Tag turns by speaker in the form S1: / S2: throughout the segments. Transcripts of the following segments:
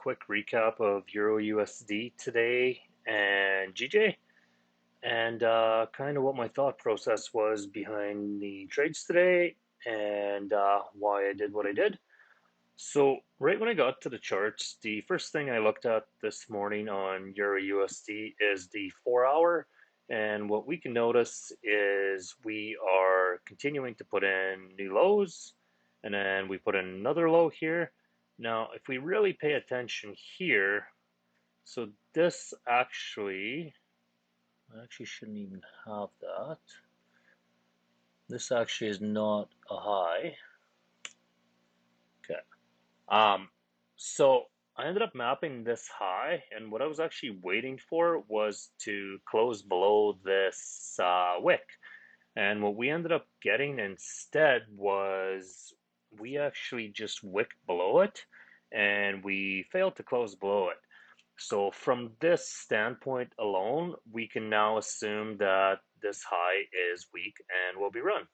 S1: quick recap of EURUSD today and GJ, and kind of what my thought process was behind the trades today and why I did what I did. So right when I got to the charts, the first thing I looked at this morning on EURUSD is the 4 hour. And what we can notice is we are continuing to put in new lows, and then we put in another low here. Now, if we really pay attention here, so this actually, I actually shouldn't even have that. This actually is not a high. Okay. So I ended up mapping this high, and what I was actually waiting for was to close below this wick. And what we ended up getting instead was we actually just wicked below it, and we failed to close below it. So from this standpoint alone, we can now assume that this high is weak and will be run.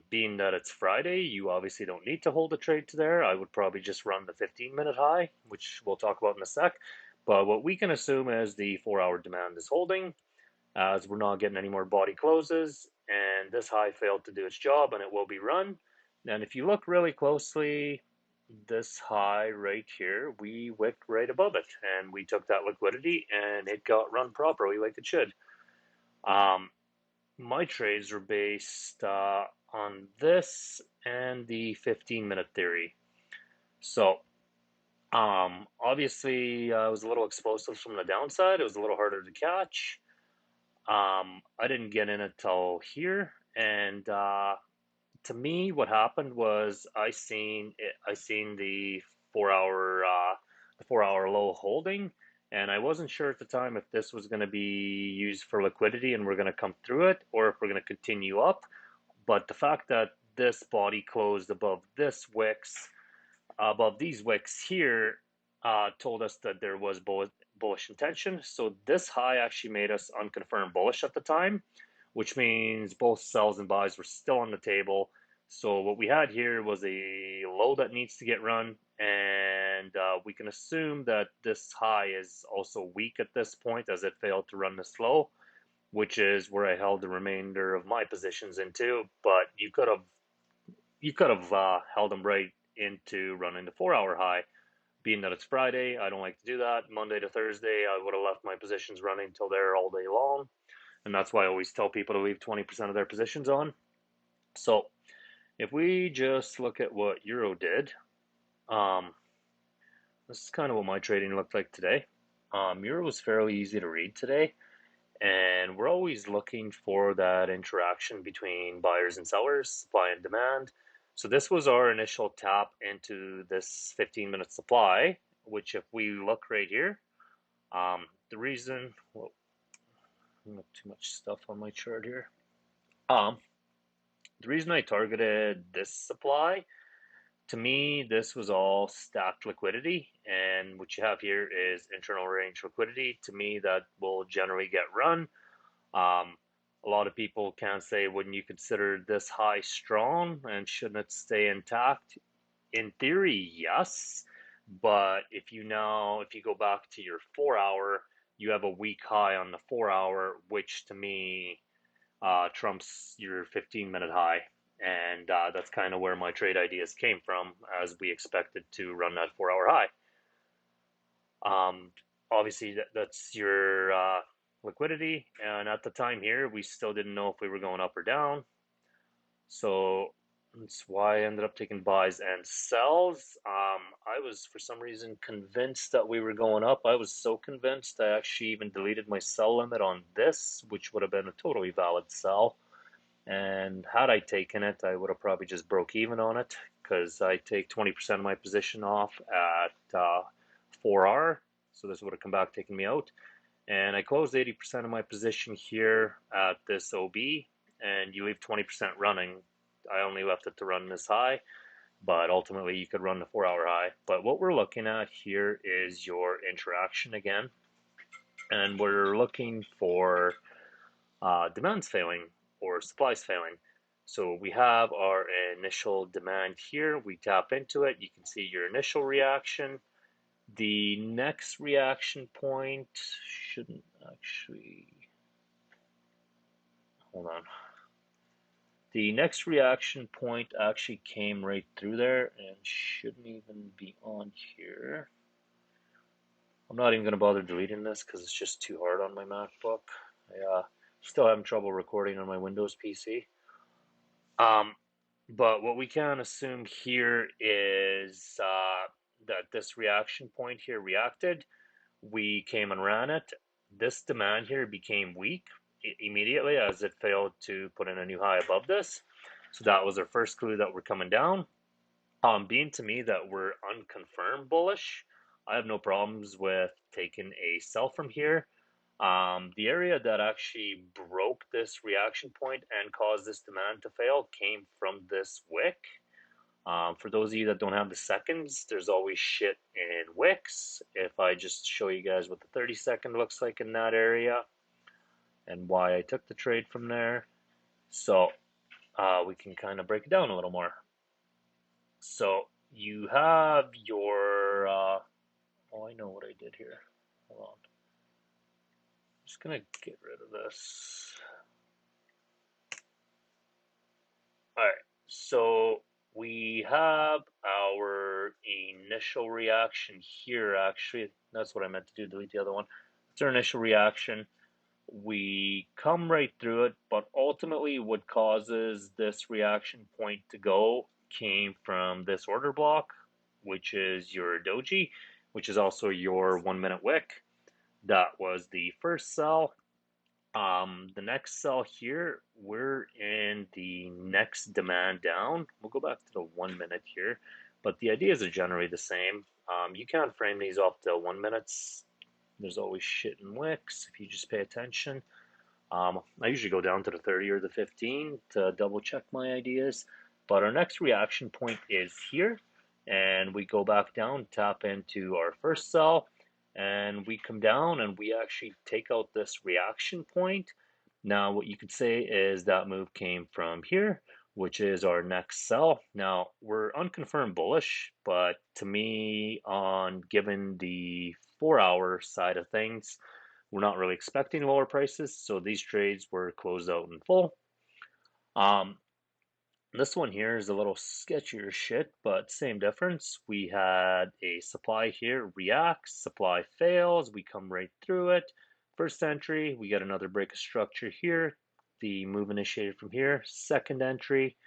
S1: Being that it's Friday, you obviously don't need to hold a trade to there. I would probably just run the 15-minute high, which we'll talk about in a sec. But what we can assume is the 4 hour demand is holding, as we're not getting any more body closes, and this high failed to do its job, and it will be run. And if you look really closely, this high right here, we wicked right above it, and we took that liquidity, and it got run properly like it should. My trades are based on this and the 15-minute theory. So obviously I was a little explosive from the downside. It was a little harder to catch. I didn't get in until here, and to me, what happened was I seen the 4 hour low holding, and I wasn't sure at the time if this was going to be used for liquidity and we're going to come through it, or if we're going to continue up. But the fact that this body closed above these wicks here, told us that there was bullish intention. So this high actually made us unconfirmed bullish at the time, which means both sells and buys were still on the table. So what we had here was a low that needs to get run, and we can assume that this high is also weak at this point as it failed to run this low, which is where I held the remainder of my positions into. But you could have held them right into running the 4 hour high. Being that it's Friday, I don't like to do that. Monday to Thursday, I would have left my positions running until there all day long. And that's why I always tell people to leave 20% of their positions on. So if we just look at what Euro did, this is kind of what my trading looked like today. Euro was fairly easy to read today, and we're always looking for that interaction between buyers and sellers, supply and demand. So this was our initial tap into this 15-minute supply, which if we look right here, the reason, well, I have too much stuff on my chart here. The reason I targeted this supply, to me, this was all stacked liquidity, and what you have here is internal range liquidity. To me, that will generally get run. A lot of people can say, wouldn't you consider this high strong and shouldn't it stay intact? In theory, yes. But if you go back to your 4 hour, you have a weak high on the 4 hour, which to me trumps your 15-minute high. And that's kind of where my trade ideas came from, as we expected to run that 4 hour high. Obviously, that's your liquidity, and at the time here we still didn't know if we were going up or down, so that's why I ended up taking buys and sells. I was for some reason convinced that we were going up. I was so convinced I actually even deleted my sell limit on this, which would have been a totally valid sell, and had I taken it I would have probably just broke even on it, because I take 20% of my position off at 4R, so this would have come back taking me out. And I closed 80% of my position here at this OB, and you leave 20% running. I only left it to run this high, but ultimately you could run the 4 hour high. But what we're looking at here is your interaction again, and we're looking for demand's failing or supplies failing. So we have our initial demand here. We tap into it. You can see your initial reaction. The next reaction point shouldn't actually, hold on. The next reaction point actually came right through there and shouldn't even be on here. I'm not even going to bother deleting this because it's just too hard on my MacBook. I still having trouble recording on my Windows PC. But what we can assume here is that this reaction point here reacted. We came and ran it. This demand here became weak immediately as it failed to put in a new high above this. So that was our first clue that we're coming down. Being to me that we're unconfirmed bullish, I have no problems with taking a sell from here. The area that actually broke this reaction point and caused this demand to fail came from this wick. For those of you that don't have the seconds, there's always shit in wicks. If I just show you guys what the 30-second looks like in that area and why I took the trade from there, so we can kind of break it down a little more. So you have your, oh, I know what I did here. Hold on. I'm just going to get rid of this. All right, so we have our initial reaction here, actually. That's what I meant to do, delete the other one. It's our initial reaction. We come right through it, but ultimately what causes this reaction point to go came from this order block, which is your doji, which is also your 1 minute wick. That was the first sell. The next sell here, we're in the next demand down. We'll go back to the 1 minute here, but the ideas are generally the same. You can't frame these off to 1 minutes. There's always shit in wicks if you just pay attention. I usually go down to the 30 or the 15 to double check my ideas. But our next reaction point is here. And we go back down, tap into our first sell. And we come down and we actually take out this reaction point. Now, what you could say is that move came from here, which is our next sell. Now, we're unconfirmed bullish, but to me, on given the 4 hour side of things, we're not really expecting lower prices, so these trades were closed out in full. This one here is a little sketchier shit, but same difference. We had a supply here, reacts, supply fails, we come right through it. First entry, we get another break of structure here. The move initiated from here. Second entry,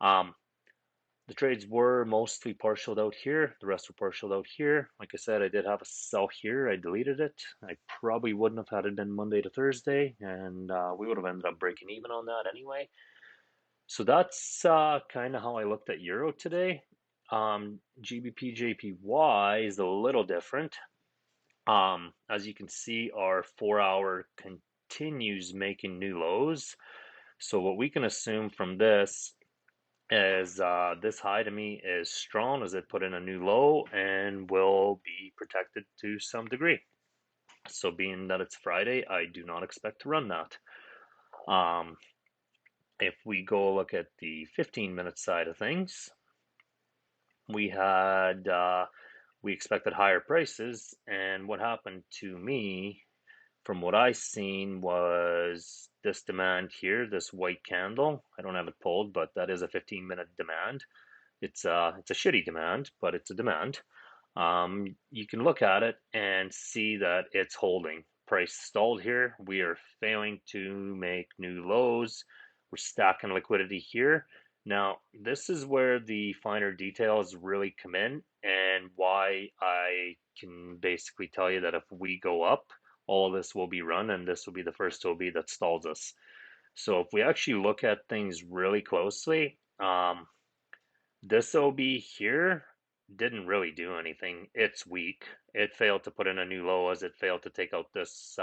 S1: the trades were mostly partialed out here. The rest were partialed out here. Like I said, I did have a sell here. I deleted it. I probably wouldn't have had it been Monday to Thursday, and we would have ended up breaking even on that anyway. So that's kind of how I looked at Euro today. GBPJPY is a little different. As you can see, our 4 hour continues making new lows. So what we can assume from this is this high to me is strong as it put in a new low and will be protected to some degree. So being that it's Friday, I do not expect to run that. If we go look at the 15-minute side of things, we had we expected higher prices, and what happened to me from what I seen was this demand here, this white candle. I don't have it pulled, but that is a 15-minute demand. It's a shitty demand, but it's a demand. You can look at it and see that it's holding. Price stalled here. We are failing to make new lows. We're stacking liquidity here. Now, this is where the finer details really come in and why I can basically tell you that if we go up, all of this will be run and this will be the first OB that stalls us. So if we actually look at things really closely, this OB here didn't really do anything. It's weak. It failed to put in a new low as it failed to take out this,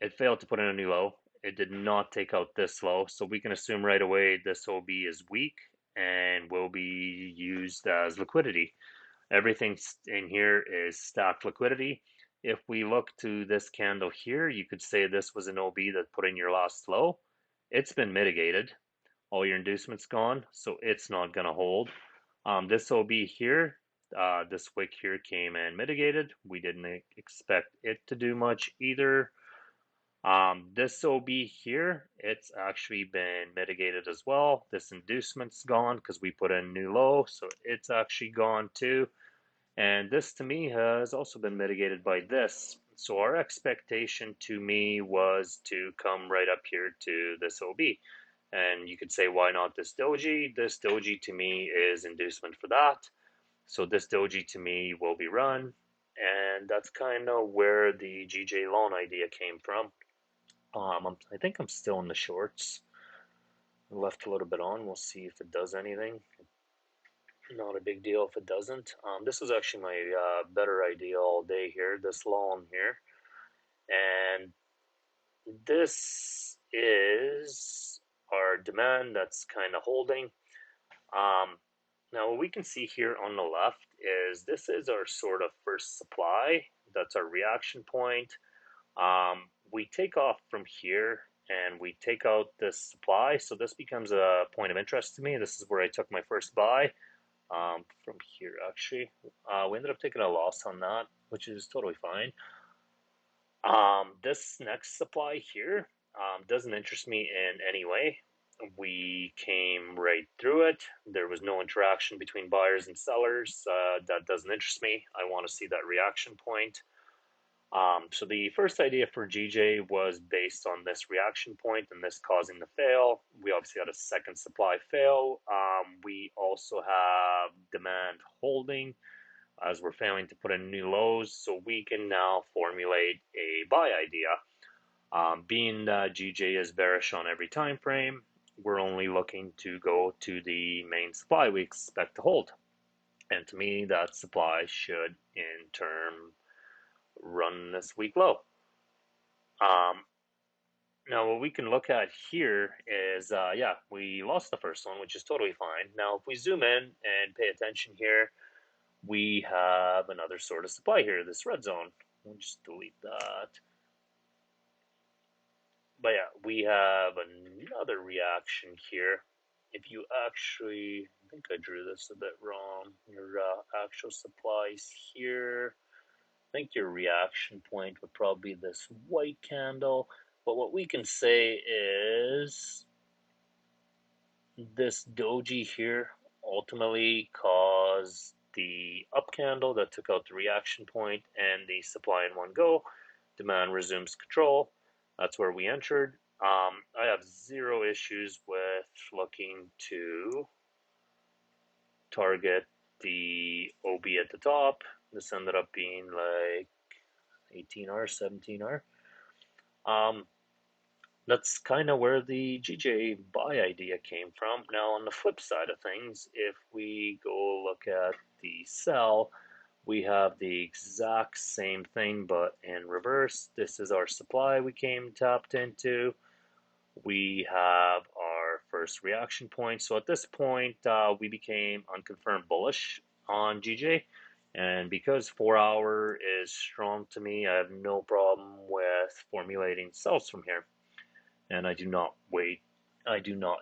S1: it failed to put in a new low. It did not take out this low. So we can assume right away this OB is weak and will be used as liquidity. Everything in here is stacked liquidity. If we look to this candle here, you could say this was an OB that put in your last low. It's been mitigated. All your inducement's gone, so it's not going to hold. This OB here, This wick here came and mitigated. We didn't expect it to do much either. This OB here, it's actually been mitigated as well. This inducement's gone because we put in new low, so it's actually gone too. And this to me has also been mitigated by this. So our expectation to me was to come right up here to this OB. And you could say, why not this doji? This doji to me is inducement for that. So this doji to me will be run. And that's kind of where the GJ loan idea came from. I think I'm still in the shorts. I left a little bit on. We'll see if it does anything. Not a big deal if it doesn't. This was actually my better idea all day here, this long here. And this is our demand that's kind of holding. Now what we can see here on the left is this is our sort of first supply. That's our reaction point. We take off from here and we take out this supply. So this becomes a point of interest to me. This is where I took my first buy. From here actually. We ended up taking a loss on that, which is totally fine. This next supply here doesn't interest me in any way. We came right through it. There was no interaction between buyers and sellers. That doesn't interest me. I want to see that reaction point. So the first idea for GJ was based on this reaction point and this causing the fail. We obviously had a second supply fail. We also have demand holding as we're failing to put in new lows. So we can now formulate a buy idea. Being that GJ is bearish on every time frame, we're only looking to go to the main supply we expect to hold. And to me, that supply should in turn run this week low. Now what we can look at here is, yeah, we lost the first one, which is totally fine. Now if we zoom in and pay attention here, we have another sort of supply here, this red zone. We'll just delete that. But yeah, we have another reaction here. If you actually, I think I drew this a bit wrong. Your actual supplies here. I think your reaction point would probably be this white candle. But what we can say is this doji here ultimately caused the up candle that took out the reaction point and the supply in one go. Demand resumes control. That's where we entered. I have zero issues with looking to target the OB at the top. This ended up being like 18R, 17R. That's kind of where the GJ buy idea came from. Now, on the flip side of things, if we go look at the sell, we have the exact same thing, but in reverse. This is our supply we came tapped into. We have our first reaction point. So at this point, we became unconfirmed bullish on GJ. And because 4 hour is strong to me, I have no problem with formulating sells from here. And I do not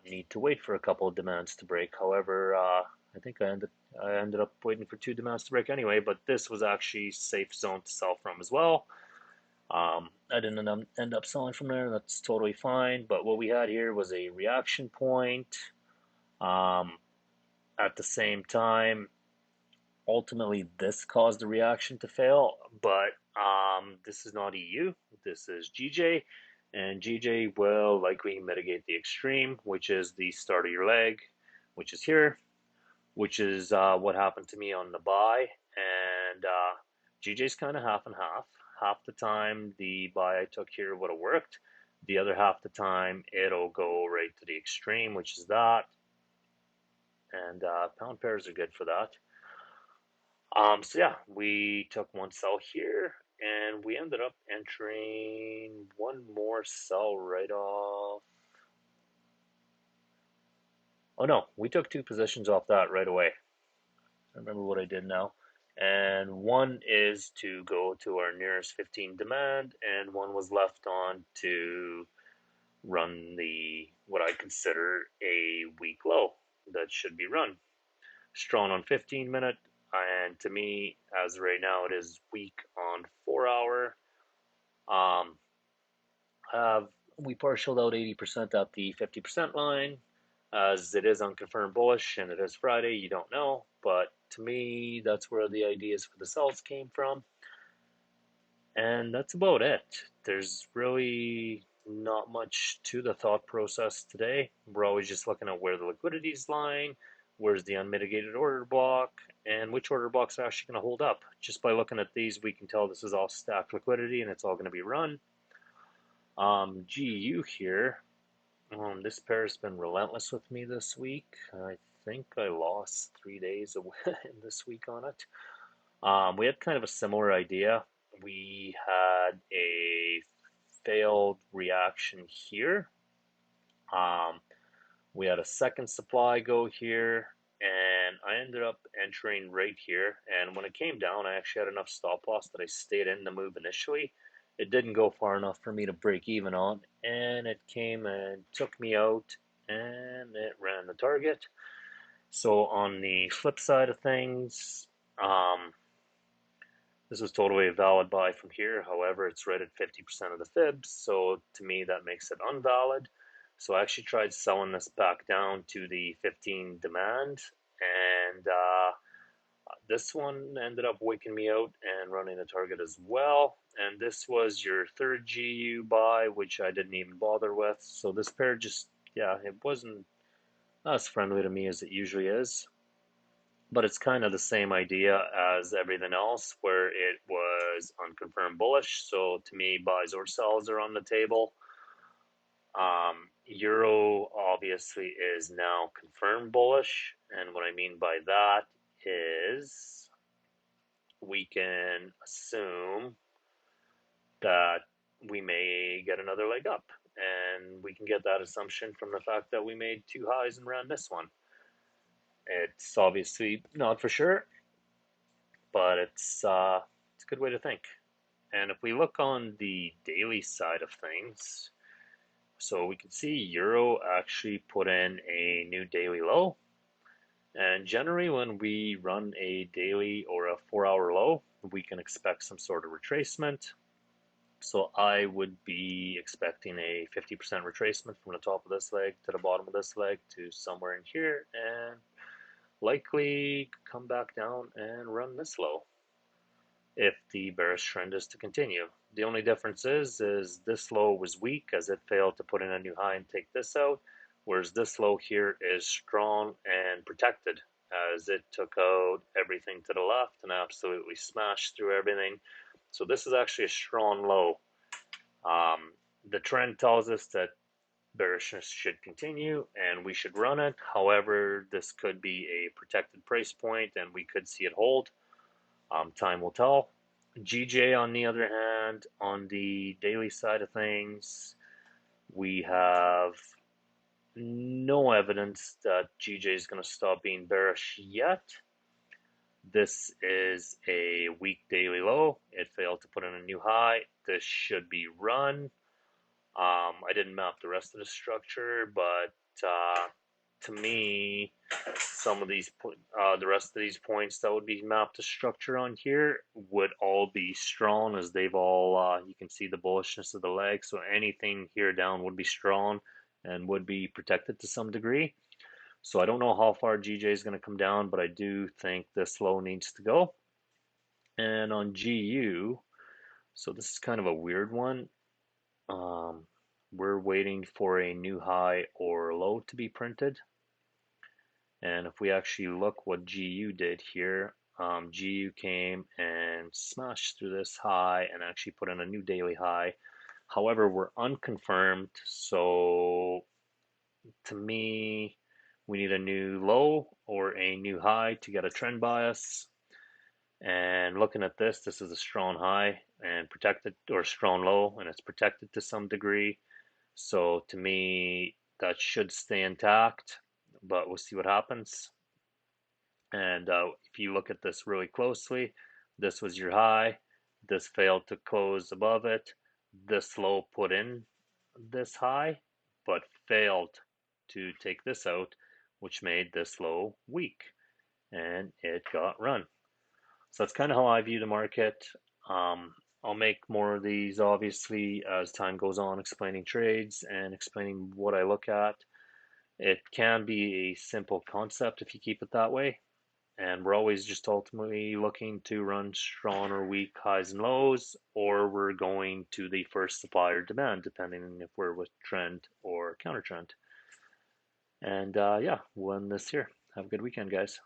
S1: need to wait for a couple of demands to break. However, I think I ended up waiting for 2 demands to break anyway, but this was actually safe zone to sell from as well. I didn't end up selling from there. That's totally fine. But what we had here was a reaction point. At the same time, ultimately this caused the reaction to fail, but this is not EU. This is GJ. And GJ will likely mitigate the extreme, which is the start of your leg, which is here, which is what happened to me on the buy. And GJ's kind of half and half. Half the time the buy I took here would have worked. The other half the time it'll go right to the extreme, which is that. And pound pairs are good for that. So yeah, we took one sell here, and we ended up entering one more sell right off. Oh no, we took 2 positions off that right away. I remember what I did now. And one is to go to our nearest 15 demand, and one was left on to run the what I consider a weak low that should be run. Strong on 15 minute. and to me, as right now, it is weak on 4 hour. Um, have we partialed out 80% at the 50% line, as it is unconfirmed bullish and it is Friday. You don't know, but to me, that's where the ideas for the sells came from, and that's about it. There's really not much to the thought process today. We're always just looking at where the liquidity is lying, where's the unmitigated order block, and which order blocks are actually going to hold up. Just by looking at these, we can tell this is all stacked liquidity and it's all going to be run. GU here, this pair has been relentless with me this week. I think I lost 3 days this week on it. We had kind of a similar idea. We had a failed reaction here. We had a second supply go here, and I ended up entering right here. And when it came down, I actually had enough stop loss that I stayed in the move initially. It didn't go far enough for me to break even on, and it came and took me out, and it ran the target. So on the flip side of things, this was totally a valid buy from here. However, it's right at 50% of the fibs, so to me that makes it unvalid. So I actually tried selling this back down to the 15 demand, and this one ended up waking me out and running the target as well. And this was your third GU buy, which I didn't even bother with. So this pair just, yeah, it wasn't as friendly to me as it usually is. But it's kind of the same idea as everything else, where it was unconfirmed bullish. So to me, buys or sells are on the table. Euro obviously is now confirmed bullish, and what I mean by that is we can assume that we may get another leg up, and we can get that assumption from the fact that we made two highs and ran this one. It's obviously not for sure, but it's a good way to think. And if we look on the daily side of things, so we can see Euro actually put in a new daily low. And generally when we run a daily or a 4 hour low, we can expect some sort of retracement. So I would be expecting a 50% retracement from the top of this leg to the bottom of this leg to somewhere in here, and likely come back down and run this low if the bearish trend is to continue. The only difference is this low was weak as it failed to put in a new high and take this out, whereas this low here is strong and protected as it took out everything to the left and absolutely smashed through everything. So this is actually a strong low. The trend tells us that bearishness should continue and we should run it. However, this could be a protected price point and we could see it hold. Time will tell. GJ, on the other hand, on the daily side of things, we have no evidence that GJ is going to stop being bearish yet. This is a weak daily low. It failed to put in a new high. This should be run. I didn't map the rest of the structure, but to me, some of these, the rest of these points that would be mapped to structure on here would all be strong, as they've all, you can see the bullishness of the leg. So anything here down would be strong and would be protected to some degree. So I don't know how far GJ is going to come down, but I do think this low needs to go. And on GU, so this is kind of a weird one. We're waiting for a new high or low to be printed. And if we actually look what GU did here, GU came and smashed through this high and actually put in a new daily high. However, we're unconfirmed, so to me, we need a new low or a new high to get a trend bias. And looking at this, this is a strong high and protected, or strong low, and it's protected to some degree. So to me, that should stay intact, but we'll see what happens. And if you look at this really closely, this was your high. This failed to close above it. This low put in this high, but failed to take this out, which made this low weak, and it got run. So that's kind of how I view the market. Um, I'll make more of these obviously as time goes on, explaining trades and explaining what I look at. It can be a simple concept if you keep it that way. And we're always just ultimately looking to run strong or weak highs and lows, or we're going to the first supply or demand, depending on if we're with trend or counter trend. And yeah, we'll end this here. Have a good weekend, guys.